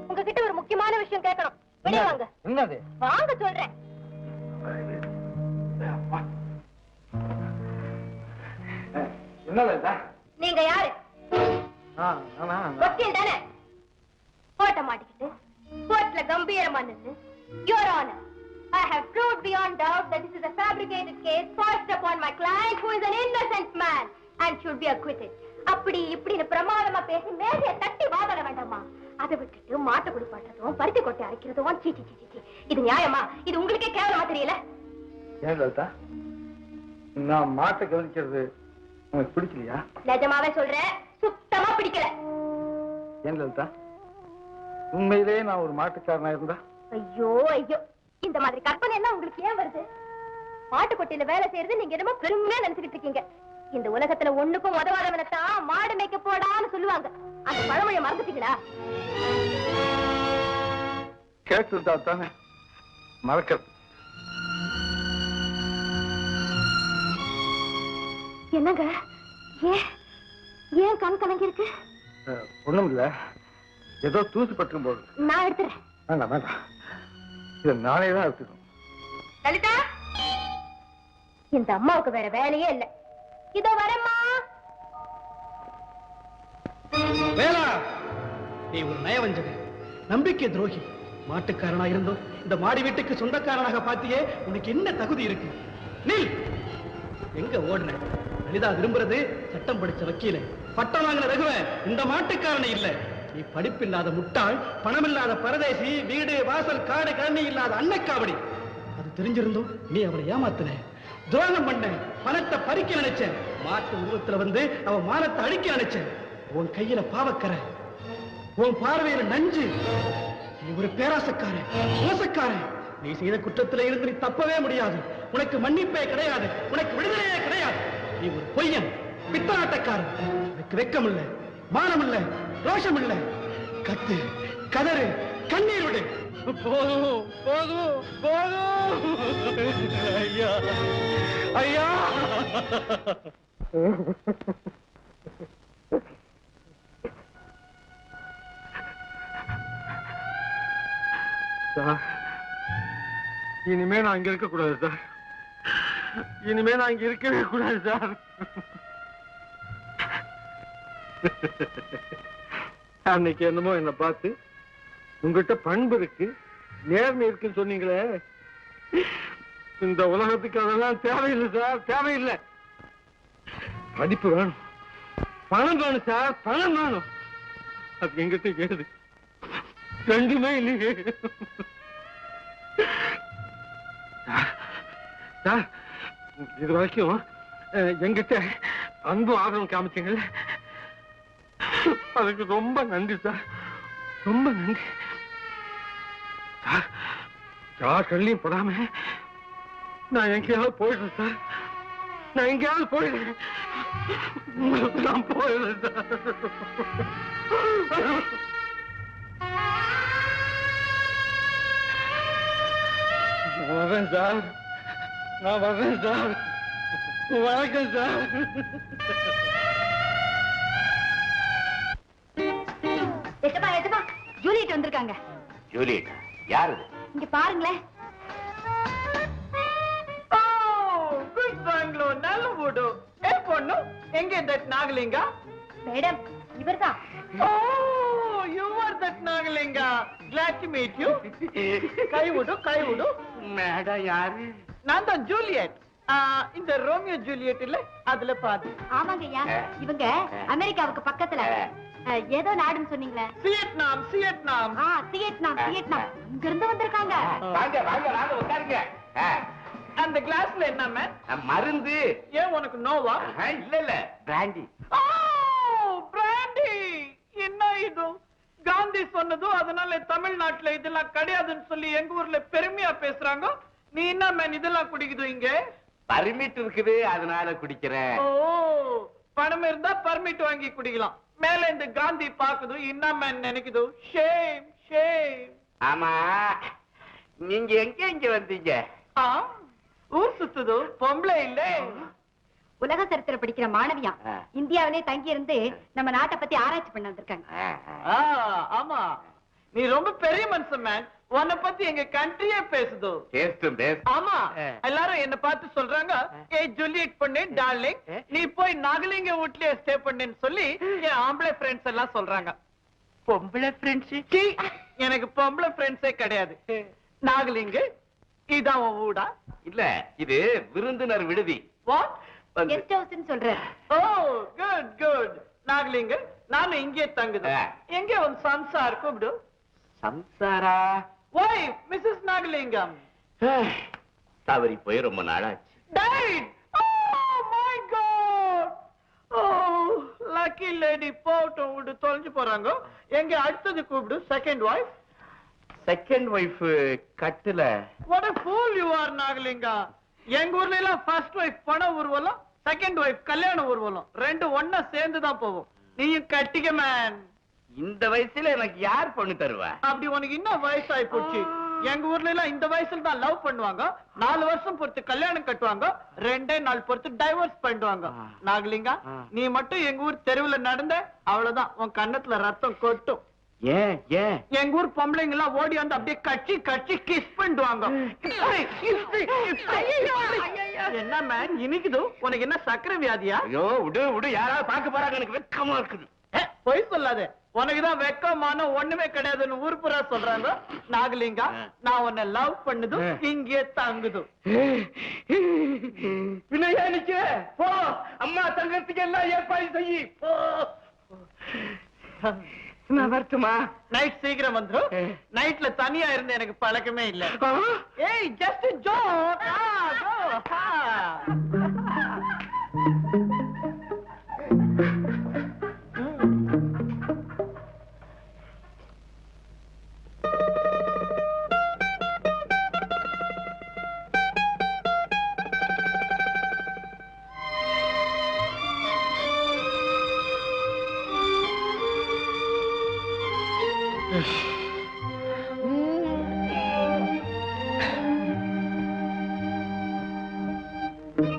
உங்ககிட்ட ஒரு முக்கியமான விஷயம் கேட்கணும். வெளியே வாங்க. என்னது? வாங்க சொல்றேன். என்னது? நீங்க யாரு? வக்கீல் தானே? கோட்டை மாட்டிக்கிட்டு கோர்ட்ல கம்பீரமா நின்னு, Your Honor, I have proved beyond doubt that this is a fabricated case forced upon my client who is an innocent man and should be acquitted. அப்படி இப்படின்னு பிரமாதமா பேசி மேதைய தட்டி வாதாட வேண்டாமா? அதை விட்டுட்டு மாட்டு குடிப்பாட்டுறதும் பருத்தி கொட்டை அரைக்கிறதும் சீச்சி சீச்சி, இது நியாயமா? இது உங்களுக்கே கேவலமா தெரியல? ஏன் லலிதா, நான் மாட்டை கவனிக்கிறது உங்களுக்கு பிடிக்கலையா? நிஜமாவே சொல்றேன், சுத்தமா பிடிக்கல. ஏன் லலிதா, உண்மையிலேயே நான் ஒரு மாட்டுக்காரனா இருந்தா? ஐயோ ஐயோ, இந்த மாதிரி கற்பனை என்ன உங்களுக்கு ஏன் வருது? மாட்டுக்கொட்டையில வேலை செய்யறது நீங்க என்னமோ பெருமையா நினைச்சுக்கிட்டு இருக்கீங்க. இந்த உலகத்துல ஒண்ணுக்கும் உதவாதவனத்தான் மாடு மேய்க்க போடான்னு சொல்லுவாங்க. அந்த பழமொழியை மறந்துட்டீங்களா? கேட்டுருந்தா தானே மறக்கிறது. என்னங்க, ஏன் கண் கலங்கி இருக்கு? ஒண்ணும் இல்ல, ஏதோ தூசு பற்றும் போது. நான் எடுத்துறேன். வேண்டாம் வேண்டாம், இதை நானே தான் எடுத்துக்கணும். லலிதா, இந்த அம்மாவுக்கு வேற வேலையே இல்ல. இதோ வரேம்மா. வேலா, நீ ஒரு நயவஞ்சக, நம்பிக்கை துரோகி. மாட்டுக்காரனா இருந்தோம் இந்த மாடி வீட்டுக்கு சொந்தக்காரனாக பாத்தியே, உனக்கு என்ன தகுதி இருக்கு? நில். எங்க ஓடுன? லலிதா விரும்புறது சட்டம் படிச்ச வக்கீல, பட்டம் வாங்கின ரகுவன், இந்த மாட்டுக்காரனை இல்ல. நீ படிப்பில்லாத முட்டாள், பணமில்லாத பரதேசி, வீடு வாசல் காடு கண்ணி இல்லாத அன்னக்காவடி. அது தெரிஞ்சிருந்தோம் நீ அவளை ஏமாத்தின, துரோகம் பண்ண, பணத்தை பறிக்க நினைச்சேன். மாட்டு உருவத்துல வந்து அவன் மானத்தை அழிக்க நினைச்சேன். உன் கையில பாவக்கரை, உன் பார்வையில நஞ்சு. நீ ஒரு பேராசக்காரன், மோசக்காரன். நீ செய்த குற்றத்தில இருந்து நீ தப்பவே முடியாது. உனக்கு மன்னிப்பே கிடையாது, உனக்கு விடுதலையே கிடையாது. நீ ஒரு பொய்யன், பித்தலாட்டக்காரன். உனக்கு வெக்கம் இல்ல, மானம் இல்ல, ரோஷம் இல்ல. கத்து, கதறு, கண்ணீர் விடு. போதும் போதும் போதும். ஐயா ஐயா. இனிமே நான் இங்க இருக்க கூடாது சார். இனிமே நான் இங்க இருக்கவே கூடாது சார். அன்னைக்கு என்னமோ என்ன பார்த்து உங்ககிட்ட பண்பு இருக்கு, நேர்மை இருக்குன்னு சொன்னீங்களே, இந்த உலகத்துக்கு அதெல்லாம் தேவையில்லை சார், தேவையில்லை. படிப்பு வேணும், பணம் வேணும் சார், பணம் வேணும். அது எங்கிட்ட கேடுது, ரெண்டுமே இல்லையே சார். இது வரைக்கும் எங்கிட்ட அன்பு ஆதரவு காமிச்சீங்கல்ல, அதுக்கு ரொம்ப நன்றி சார், ரொம்ப நன்றி சார். யார் கல்லையும் படாம நான் எங்கேயாவது போயிடுறேன் சார், நான் எங்கேயாவது போயிடுறேன், நான் போயிடுறேன் சார். நான் வர்றேன் சார், நான் வர்றேன் சார். வணக்கம் சார். ஜூலியட் வந்திருக்காங்க. ஜூலியட் யாரு? இங்க பாருங்களேன். குட் பங்களோ, நல்ல வீடு. ஏ பொண்ணு, எங்க தட் நாகலிங்கா? மேடம், இவர்தான். Oh, you are that Nagalinga. Glad to meet you. கை விடு. மேடம் யாரு? நான் தான் ஜூலியட். இந்த ரோமியோ ஜூலியட் இல்ல, அதுல பாதி. ஆமாங்க ஐயா, இவங்க அமெரிக்காவுக்கு பக்கத்துல ஏதோ நாடுன்னு சொன்னீங்களே. வியட்நாம். வியட்நாம். இங்க இருந்து வந்திருக்காங்க. வாங்க வாங்க வாங்க உட்காருங்க. அந்த கிளாஸ்ல என்ன மேன்? மருந்து. ஏன் உனக்கு நோவா? இல்ல இல்ல, பிராண்டி. பிராண்டி. என்ன இது? காந்தி சொன்னதும் அதனால தமிழ்நாட்டுல இதெல்லாம் கிடையாதுன்னு சொல்லி எங்க ஊர்ல பெருமையா பேசுறாங்க. நீ என்ன மேன் இதெல்லாம் குடிக்குது இங்க? பர்மிட் இருக்குது, அதனால குடிக்கிறேன். ஓ, பணம் இருந்தா பர்மிட் வாங்கி குடிக்கலாம். மேல இந்த காந்தி பாக்குது, என்ன மேன் நினைக்குது? Shame shame. ஆமா, நீங்க எங்க வந்தீங்க? ஊர் சுத்துது, பொம்பளை இல்ல. உலக சரித்திரம் படிக்கிற மாணவியா, இந்தியாவிலே தங்கி இருந்து நம்ம நாட்டை பத்தி ஆராய்ச்சி பண்ண வந்திருக்காங்க. நீ ரொம்ப பெரிய மனுஷன் மேன். உன்னை பத்தி எங்க கண்ட்ரியே பேசுதோ. ஆமா, எல்லாரும் என்ன பார்த்து சொல்றாங்க, ஏய் ஜூலியட் பண்ணு டார்லிங், நீ போய் நாகலிங்க வீட்லயே ஸ்டே பண்ணுன்னு சொல்லி என் ஆம்பளை ஃப்ரெண்ட்ஸ் எல்லாம் சொல்றாங்க. பொம்பளை ஃப்ரெண்ட்ஸ் எனக்கு பொம்பளை ஃப்ரெண்ட்ஸே கிடையாது. நாகலிங்க இதான் உன் வீடா? இல்ல, இது விருந்தினர் விடுதி. வாட்? கெஸ்ட் ஹவுஸ்னு சொல்றேன். ஓ குட் குட். நாகலிங்க நானும் இங்கே தங்குது. எங்க உன் சம்சார் கூப்பிடு. சம்சாரா? Wife, Mrs. Nagalingam. தவறி போய் ரொம்ப நாளாச்சு. Died. Oh my God. Oh, lucky lady. போட்டு விடு, தொலைஞ்சு போறாங்க. எங்க அடுத்தது கூப்பிடு. Second wife. செகண்ட் வைஃப் கட்டுல. What a fool you are, Nagalinga. எங்க ஊர்ல எல்லாம் ஃபர்ஸ்ட் வைஃப் பண ஊர்வலம், செகண்ட் வைஃப் கல்யாண ஊர்வலம், ரெண்டு ஒண்ணா சேர்ந்து தான் போவோம். நீயும் கட்டிக்க மேன். இந்த வயசுல எனக்கு யார் பொண்ணு தருவா? அப்படி உனக்கு இன்னும் வயசாயி போச்சு. எங்க ஊர்ல எல்லாம் இந்த வயசுல தான் லவ் பண்ணுவாங்க. 4 வருஷம் பொறுத்து கல்யாணம் கட்டுவாங்க, 2 நாள் பொறுத்து டைவர்ஸ் பண்ணிடுவாங்க. நாகலிங்கா, நீ மட்டும் எங்க ஊர் தெருவுல நடந்த அவ்வளவுதான், உன் கண்ணத்துல ரத்தம் கொட்டும். ஏன் ஏன்? எங்க ஊர் பொம்பளைங்க எல்லாம் ஓடி வந்து அப்படியே கட்சி கட்சி கிஸ் பண்ணிடுவாங்க. என்ன மேன் இனிக்குது? உனக்கு என்ன சக்கரை வியாதியா? ஐயோ விடு விடு, யாராவது பார்க்க போறாங்க, எனக்கு வெக்கமா இருக்குது. பொய் சொல்லாத, உனக்குதான் வெக்கமான ஒண்ணுமே கிடையாதுன்னு ஊர் புறா சொல்றாங்க. நாகலிங்கா, நான் உன்னை லவ் பண்ணுது இங்கே தங்குது. பின்னையா நிக்கிற? போ, அம்மா தங்கத்துக்கு எல்லாம் ஏற்பாடு செய்யி. போ. நான் வரட்டுமா? நைட் சீக்கிரம் வந்துரும். நைட்ல தனியா இருந்து எனக்கு பழக்கமே இல்ல. ஏய் ஜஸ்ட் ஜோக்.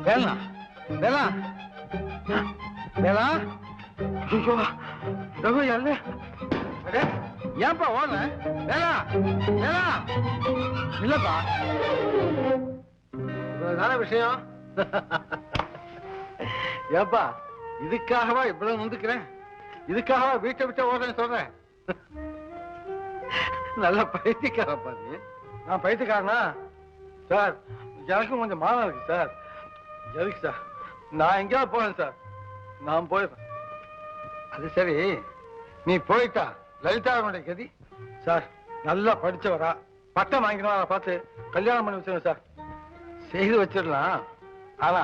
வேலா வேலா வேலா, ஐயோ ரகு யாரு? ஏன்பா ஓடல? வேலா வேலா, இல்லப்பா இவ்வளவுதான விஷயம். ஏப்பா, இதுக்காகவா இவ்வளவு நொந்துக்கிறேன்? இதுக்காகவா வீட்டை விட்டு ஓடுறேன்னு சொல்றேன்? நல்ல பைத்தியக்காரப்பா நீ. நான் பைத்தியக்காரனா சார்? எனக்கும் கொஞ்சம் மானம் இருக்கு சார். எதுக்கு சார்? நான் எங்கேயாவது போறேன் சார், நான் போயிடுறேன். அது சரி, நீ போயிட்டா லலிதாவுடைய கதி? சார், நல்லா படிச்சவரா, பட்டம் வாங்கினவரா பார்த்து கல்யாணம் பண்ணி வச்சிருங்க சார். செய்து வச்சிடலாம். ஆனா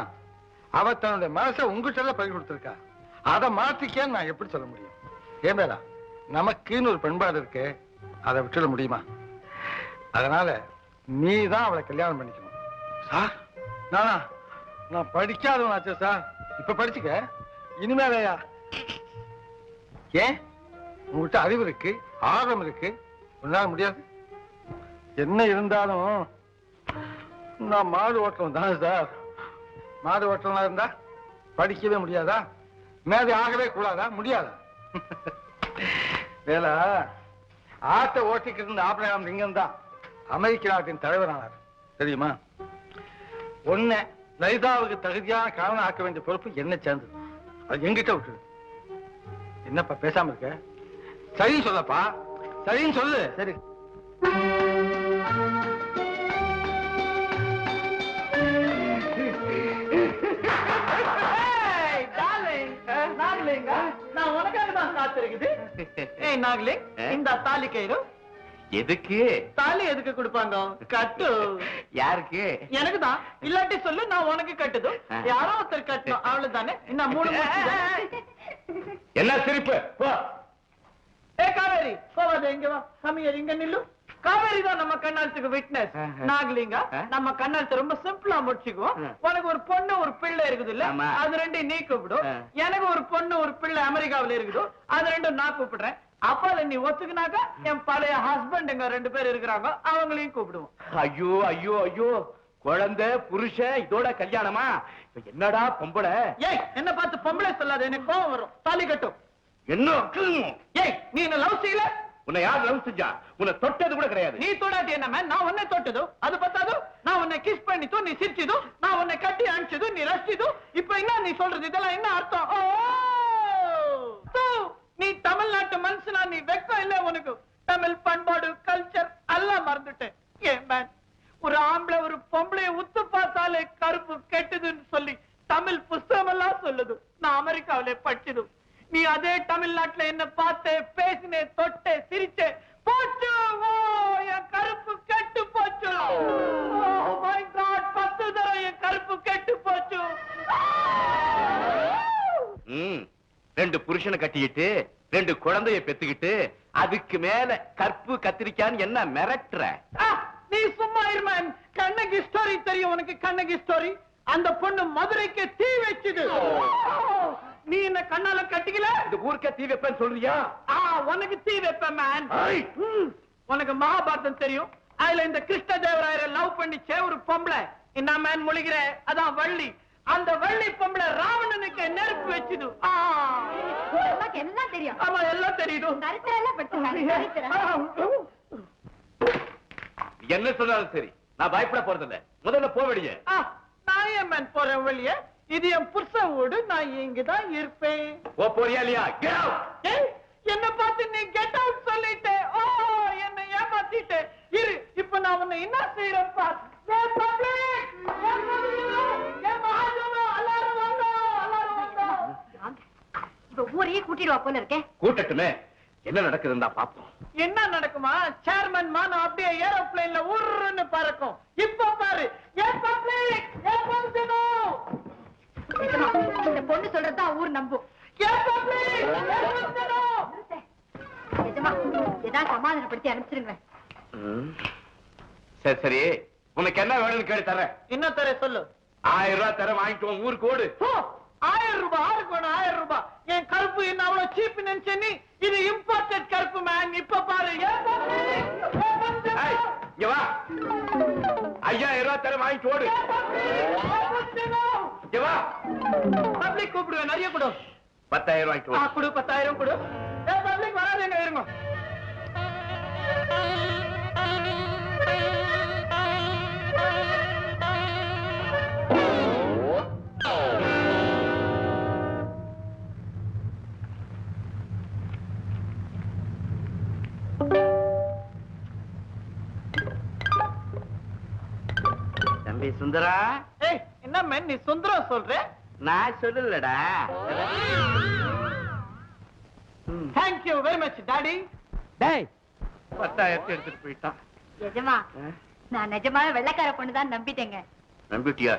அவ தன்னுடைய மனசை உங்ககிட்ட எல்லாம் பறி கொடுத்துருக்கா. அதை மாத்திக்கன்னு நான் எப்படி சொல்ல முடியும்? ஏன் மேலா, நமக்குன்னு ஒரு பண்பாடு இருக்கு, அதை விட்டுட முடியுமா? அதனால நீ தான் அவளை கல்யாணம் பண்ணிக்கணும். சார், நான் படிக்காதவனாச்சு சார். இப்ப படிச்சுக்க, இனிமேலையா? ஏன்? உங்ககிட்ட அறிவு இருக்கு, ஆர்வம் இருக்கு, உன்னால முடியாது? என்ன இருந்தாலும் நான் மாடு ஓட்டுறோம் தானே சார். மாடு ஓட்டுறவனா இருந்தா படிக்கவே முடியாதா? மேதை ஆகவே கூடாதா? முடியாதா? வேலை ஆட்டை ஓட்டிக்கிட்டு இருந்த ஆப்ரஹாம் லிங்கன் தான் அமெரிக்க நாட்டின் தலைவரானார், தெரியுமா? ஒன்ன லலிதாவுக்கு தகுதியான காரணம் ஆக்க வேண்டிய பொறுப்பு என்ன சேர்ந்தது. அது எங்கிட்ட விட்டுது. என்னப்பா பேசாம இருக்க? சரின்னு சொல்லப்பா, சரின்னு சொல்லு. சரி, நான் உனக்காக தான் காத்திருக்குது. ஏய் நாகலிங், இந்த தாலி கயிறு எதுக்கு? தாலி எதுக்கு கொடுப்பாங்க? கட்டு. யாருக்கு? எனக்கு தான். இல்லாட்டி சொல்லு, நான் உனக்கு கட்டுது. யாரோ ஒருத்தர் கட்டணும், அவ்வளவுதானே. இன்னும் 3 என்ன சிரிப்பு? போ. ஏ காவேரி, போவாத, இங்க வா. சமையல் இங்க நில்லு. காவேரி தான் நம்ம கண்ணாலத்துக்கு விட்னஸ். நாகலிங்கா, நம்ம கண்ணாலத்தை ரொம்ப சிம்பிளா முடிச்சுக்குவோம். உனக்கு ஒரு பொண்ணு ஒரு பிள்ளை இருக்குது இல்ல, அது ரெண்டும் நீ கூப்பிடும். எனக்கு ஒரு பொண்ணு ஒரு பிள்ளை அமெரிக்காவில இருக்குது, அது ரெண்டும் நான் கூப்பிடுறேன். அப்பால நீ ஒத்துக்குனாக்கா என் பழைய ஹஸ்பண்ட் 2 பேர் இருக்கிறாங்க, அவங்களையும் கூப்பிடுவோம். ஐயோ ஐயோ ஐயோ, குழந்தை புருஷன் இதோட கல்யாணமா? என்னடா பொம்பளை? ஏய், என்ன பார்த்து பொம்பளை சொல்லாத, எனக்கு கோவம் வரும். தாலி கட்டும். என்ன? ஏய், நீ என்ன லவ் செய்யல? உன்னை யார் லவ் செஞ்சா? உன்னை தொட்டது கூட கிடையாது. நீ தொடாட்டி என்ன மேன்? நான் உன்னை தொட்டது அது பத்தாது. நான் உன்னை கிஸ் பண்ணிட்டு நீ சிரிச்சது, நான் உன்னை கட்டி அணைச்சது நீ ரசிச்சது. இப்ப என்ன நீ சொல்றது? இதெல்லாம் என்ன அர்த்தம்? நீ தமிழ்நாட்டு மனுஷனா? நீ வெக்கம் இல்ல உனக்கு? தமிழ் பண்பாடு கல்ச்சர் எல்லாம் மறந்துட்டேன். ஏன் மேன், ஒரு ஆம்பளை ஒரு பொம்பளை உத்து பார்த்தாலே கருப்பு கெட்டுதுன்னு சொல்லி தமிழ் புஸ்தகம் எல்லாம் சொல்லுது. நான் அமெரிக்காவிலே படிச்சது. நீ அதே தமிழ்நாட்டுல என்ன பார்த்து பேசினே தொட்டே சிரிச்சே போச்சு. என் கருப்பு கெட்டு போச்சு. மை காட், 10 தடவை என் கருப்பு கெட்டு போச்சு. 2 புருஷனை கட்டிக்கிட்டு 2 குழந்தைய பெத்துக்கிட்டு அதுக்கு மேல கற்பு கத்திரிக்கான்னு என்ன மிரட்டுற? நீ சும்மா இருமன். கண்ணகி ஸ்டோரி தெரியும் உனக்கு? கண்ணகி ஸ்டோரி. அந்த பொண்ணு மதுரைக்கு தீ வச்சுது. நீ என்ன கண்ணால கட்டிக்கல? இந்த ஊருக்கே தீ வைப்பேன்னு சொல்றியா? உனக்கு தீ வைப்பேன் மேன். உனக்கு மகாபாரதம் தெரியும்? அதுல இந்த கிருஷ்ணதேவராயரை லவ் பண்ணிச்சே ஒரு பொம்பளை. என்ன மேன் முழுகிற? அதான் வள்ளி. அந்த வள்ளி பொம்பளை ராவணனுக்கு நெருப்பு வச்சுது. எல்லாம் தெரியும். ஆமா, எல்லாம் தெரியுது. என்ன சொன்னாலும் சரி, நான் பயப்பட போறதில்ல. முதல்ல போ வெளியே. நான் ஏன் மேன் போறேன் வெளியே? இது என் புருஷன் வீடு. நான் இங்கதான் இருப்பேன். போறியா இல்லையா? Get out! என்ன பார்த்து நீ கெட் அவுட் சொல்லிட்ட. என்ன ஏமாத்திட்ட. இரு, இப்ப நான் உன்னை என்ன செய்யறேன் பார். ஊரையே கூட்டிடுவா போல இருக்கேன். கூட்டட்டுமே, என்ன நடக்குதுன்னா பாப்போம். என்ன நடக்குமா? சேர்மன் மானம் அப்படியே ஏரோப்ளேன்ல உருன்னு பறக்கும். இப்ப பாரு. இந்த பொண்ணு சொல்றதுதான் ஊர் நம்பும். ஏதாவது சமாதானப்படுத்தி அனுப்பிச்சிருங்க. சரி சரி, உனக்கு என்ன வேணும்னு கேட்டு தரேன். என்ன தர சொல்லு. 1000 ரூபாய் தர, வாங்கிட்டு உன் ஊருக்கு ஓடு. 1000 ரூபாய்? ஆருக்கு வேணும் 1000 ரூபாய்? என் கருப்பு என்ன அவ்வளவு சீப் நினைச்ச நீ? இது இம்போர்ட்டட் கருப்பு மேன். இப்ப பாரு. இங்க வா. 5000 ரூபாய் தர, வாங்கிட்டு ஓடு. இங்க வா. பப்ளிக் கூப்பிடுவேன், நிறைய கொடு. 10,000 வாங்கிட்டு ஓடு. கொடு, 10,000 கொடு. பப்ளிக் வராதுங்க, இருங்க. தம்பி சுந்தரா. என்ன மேன் நீ சுந்தரம் சொல்ற? நான் சொல்லலடா. Thank you very much daddy. டேய், 10,000 எடுத்துட்டு போயிட்டான். நிஜமா? நான் நிஜமாவே வெள்ளைக்கார பொண்ணுதான் நம்பிட்டேங்க. நம்பிட்டியா?